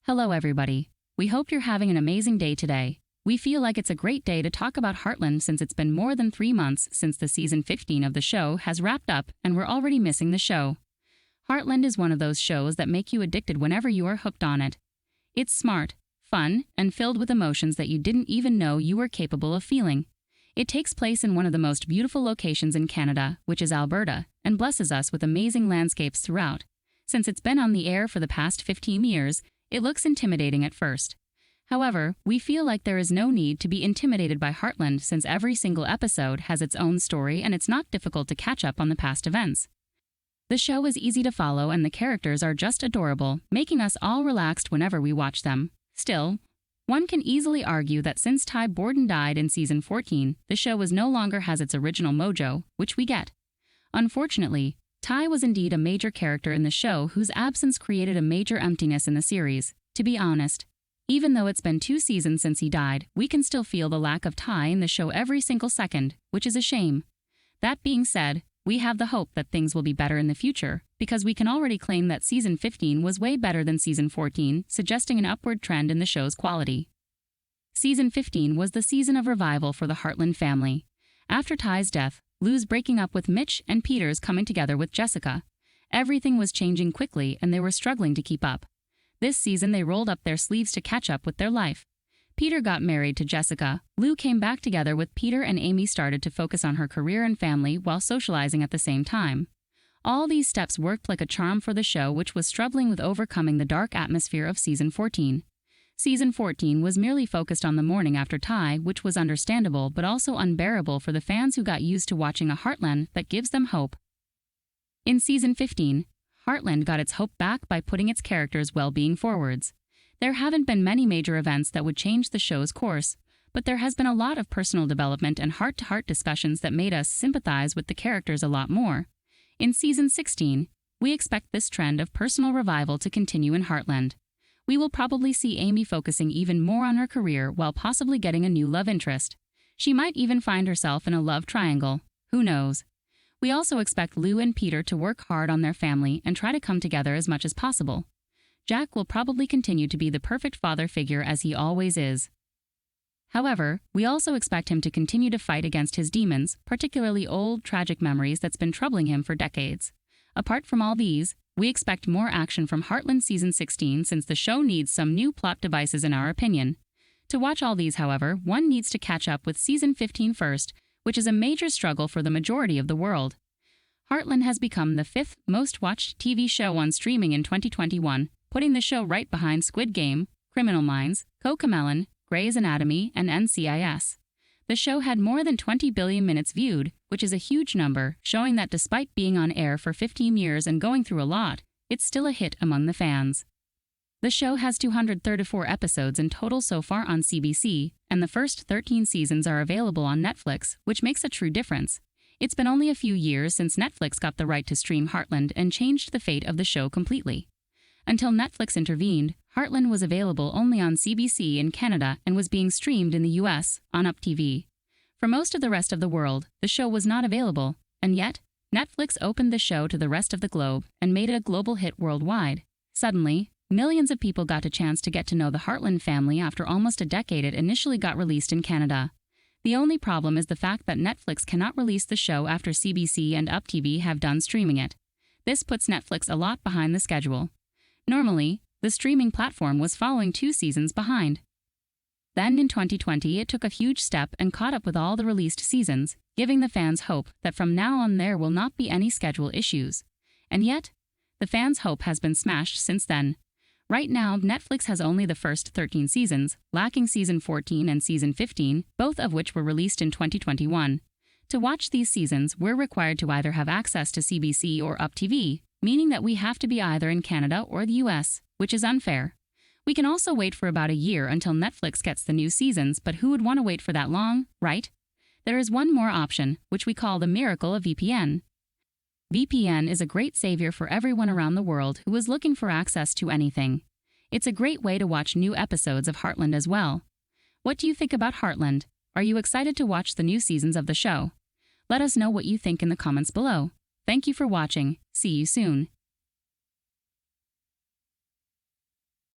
Hello everybody. We hope you're having an amazing day today. We feel like it's a great day to talk about Heartland since it's been more than 3 months since the season 15 of the show has wrapped up and we're already missing the show. Heartland is one of those shows that make you addicted whenever you are hooked on it. It's smart, fun, and filled with emotions that you didn't even know you were capable of feeling. It takes place in one of the most beautiful locations in Canada, which is Alberta, and blesses us with amazing landscapes throughout. Since it's been on the air for the past 15 years, it looks intimidating at first. However, we feel like there is no need to be intimidated by Heartland since every single episode has its own story and it's not difficult to catch up on the past events. The show is easy to follow and the characters are just adorable, making us all relaxed whenever we watch them. Still, one can easily argue that since Ty Borden died in season 14, the show no longer has its original mojo, which we get. Unfortunately, Ty was indeed a major character in the show whose absence created a major emptiness in the series. To be honest, even though it's been 2 seasons since he died, we can still feel the lack of Ty in the show every single second, which is a shame. That being said, we have the hope that things will be better in the future, because we can already claim that season 15 was way better than season 14, suggesting an upward trend in the show's quality. Season 15 was the season of revival for the Heartland family. After Ty's death, Lou's breaking up with Mitch and Peter's coming together with Jessica. Everything was changing quickly and they were struggling to keep up. This season they rolled up their sleeves to catch up with their life. Peter got married to Jessica, Lou came back together with Peter and Amy started to focus on her career and family while socializing at the same time. All these steps worked like a charm for the show which was struggling with overcoming the dark atmosphere of season 14. Season 14 was merely focused on the morning after Ty, which was understandable but also unbearable for the fans who got used to watching a Heartland that gives them hope. In season 15, Heartland got its hope back by putting its characters' well-being forwards. There haven't been many major events that would change the show's course, but there has been a lot of personal development and heart-to-heart discussions that made us sympathize with the characters a lot more. In season 16, we expect this trend of personal revival to continue in Heartland. We will probably see Amy focusing even more on her career while possibly getting a new love interest. She might even find herself in a love triangle. Who knows? We also expect Lou and Peter to work hard on their family and try to come together as much as possible. Jack will probably continue to be the perfect father figure as he always is. However, we also expect him to continue to fight against his demons, particularly old, tragic memories that's been troubling him for decades. Apart from all these, we expect more action from Heartland Season 16 since the show needs some new plot devices in our opinion. To watch all these, however, one needs to catch up with Season 15 first, which is a major struggle for the majority of the world. Heartland has become the 5th most watched TV show on streaming in 2021, putting the show right behind Squid Game, Criminal Minds, CoComelon, Grey's Anatomy, and NCIS. The show had more than 20 billion minutes viewed, which is a huge number, showing that despite being on air for 15 years and going through a lot, it's still a hit among the fans. The show has 234 episodes in total so far on CBC, and the first 13 seasons are available on Netflix, which makes a true difference. It's been only a few years since Netflix got the right to stream Heartland and changed the fate of the show completely. Until Netflix intervened, Heartland was available only on CBC in Canada and was being streamed in the US on Up TV. For most of the rest of the world, the show was not available, and yet, Netflix opened the show to the rest of the globe and made it a global hit worldwide. Suddenly, millions of people got a chance to get to know the Heartland family after almost a decade it initially got released in Canada. The only problem is the fact that Netflix cannot release the show after CBC and Up TV have done streaming it. This puts Netflix a lot behind the schedule. Normally, the streaming platform was following 2 seasons behind. Then in 2020 it took a huge step and caught up with all the released seasons, giving the fans hope that from now on there will not be any schedule issues. And yet, the fans' hope has been smashed since then. Right now, Netflix has only the first 13 seasons, lacking season 14 and season 15, both of which were released in 2021. To watch these seasons, we're required to either have access to CBC or Up TV, meaning that we have to be either in Canada or the US, which is unfair. We can also wait for about a year until Netflix gets the new seasons, but who would want to wait for that long, right? There is one more option, which we call the miracle of VPN. VPN is a great savior for everyone around the world who is looking for access to anything. It's a great way to watch new episodes of Heartland as well. What do you think about Heartland? Are you excited to watch the new seasons of the show? Let us know what you think in the comments below. Thank you for watching. See you soon.